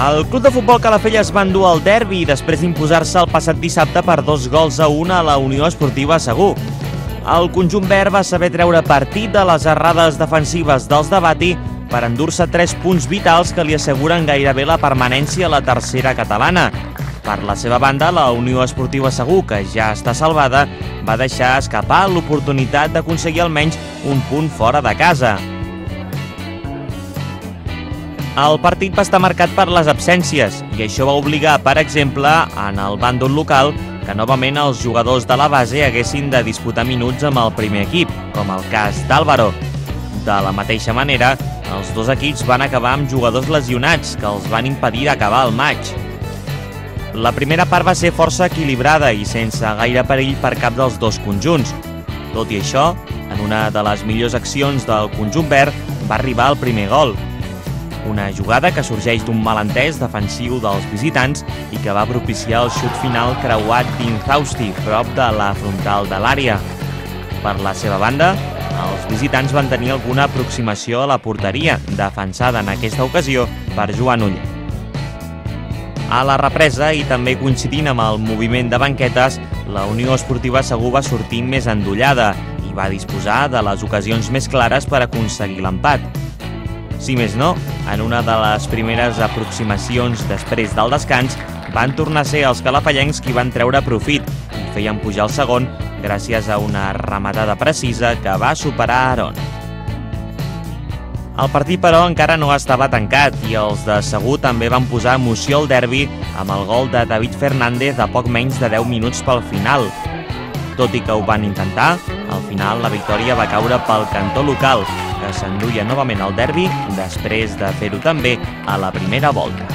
El club de futbol Calafell es va endur al derbi després d'imposar-se el passat dissabte per 2-1 a la Unió Esportiva Segur. El conjunt verd va saber treure partit de les errades defensives dels de Bati per endur-se 3 punts vitals que li asseguren gairebé la permanència a la tercera catalana. Per la seva banda, la Unió Esportiva Segur, que ja està salvada, va deixar escapar l'oportunitat d'aconseguir almenys un punt fora de casa. El partit va estar marcat per les absències i això va obligar, per exemple, en el bàndol local, que novament els jugadors de la base haguessin de disputar minuts amb el primer equip, com el cas d'Álvaro. De la mateixa manera, els dos equips van acabar amb jugadors lesionats que els van impedir acabar el maig. La primera part va ser força equilibrada i sense gaire perill per cap dels dos conjunts. Tot i això, en una de les millors accions del conjunt verd va arribar el primer gol. Una jugada que sorgeix d'un malentès defensiu dels visitants i que va propiciar el xut final creuat d'Inzausti, prop de la frontal de l'àrea. Per la seva banda, els visitants van tenir alguna aproximació a la porteria, defensada en aquesta ocasió per Joan Uller. A la represa, i també coincidint amb el moviment de banquetes, la Unió Esportiva Segur va sortir més endollada i va disposar de les ocasions més clares per aconseguir l'empat. Si més no, en una de les primeres aproximacions després del descans, van tornar a ser els calafallencs qui van treure profit i feien pujar el segon gràcies a una rematada precisa que va superar Aaron. El partit, però, encara no estava tancat i els de Segur també van posar emoció al derbi amb el gol de David Fernández a poc menys de 10 minuts pel final. Tot i que ho van intentar, al final la victòria va caure pel cantó local, que s'enduia novament al derbi després de fer-ho també a la primera volta.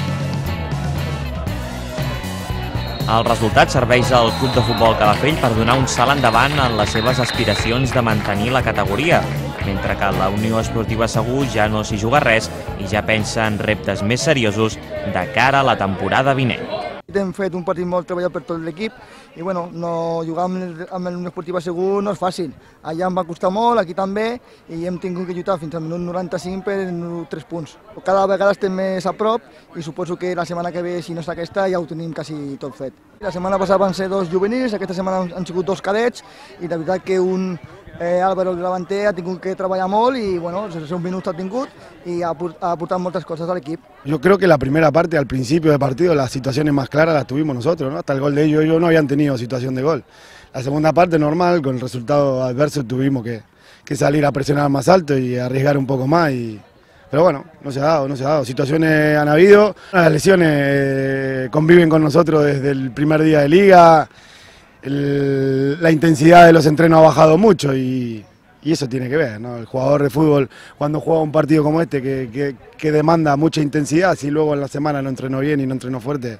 El resultat serveix al Club de Futbol Calafell per donar un salt endavant en les seves aspiracions de mantenir la categoria, mentre que la Unió Esportiva Segur ja no s'hi juga res i ja pensa en reptes més seriosos de cara a la temporada vinent. Hem fet un partit molt treballat per tot l'equip i bueno, jugar amb l'Unió Esportiva Segur no és fàcil. Allà em va costar molt, aquí també, i hem tingut que lluitar fins al minut 95 per 3 punts. Cada vegada estem més a prop i suposo que la setmana que ve, si no és aquesta, ja ho tenim quasi tot fet. La setmana passada van ser 2 juvenils, aquesta setmana han sigut 2 cadets i la veritat que Álvaro, el davanter, ha tingut que treballar molt y bueno, els 10 minuts ha tingut y ha aportat moltes cosas al equipo. Yo creo que la primera parte, al principio del partido, las situaciones más claras las tuvimos nosotros, ¿no? Hasta el gol de ellos no habían tenido situación de gol. La segunda parte normal, con el resultado adverso tuvimos que salir a presionar más alto y arriesgar un poco más. Pero bueno, no se ha dado. Situaciones han habido, las lesiones conviven con nosotros desde el primer día de liga. La intensidad de los entrenos ha bajado mucho y eso tiene que ver, ¿no? El jugador de fútbol, cuando juega un partido como este que demanda mucha intensidad, si luego en la semana no entrenó bien y no entrenó fuerte,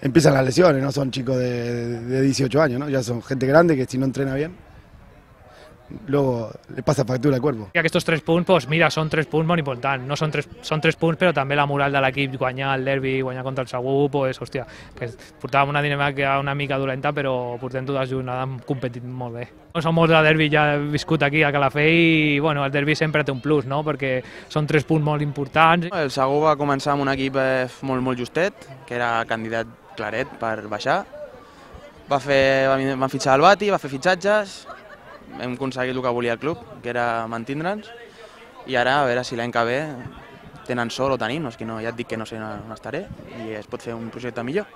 empiezan las lesiones, no son chicos de 18 años, ¿no? Ya son gente grande que si no entrena bien, luego le passa factura al cuerpo. Aquests 3 punts, doncs, mira, són 3 punts molt importants. No són 3 punts, però també la moral de l'equip, guanyar el derbi, guanyar contra el Segur, doncs, hòstia, que portàvem una dinàmica una mica dolenta, però portem totes jornades, hem competit molt bé. Som molts de derbi, ja he viscut aquí a Calafell i bueno, el derbi sempre té un plus, no? Perquè són 3 punts molt importants. El Segur va començar amb un equip molt justet, que era candidat claret per baixar. Van fitxar el Bati, va fer fitxatges, hem aconseguit el que volia el club, que era mantindre'ns, i ara a veure si l'any que ve tenen sort o tenim, ja et dic que no sé on estaré i es pot fer un projecte millor.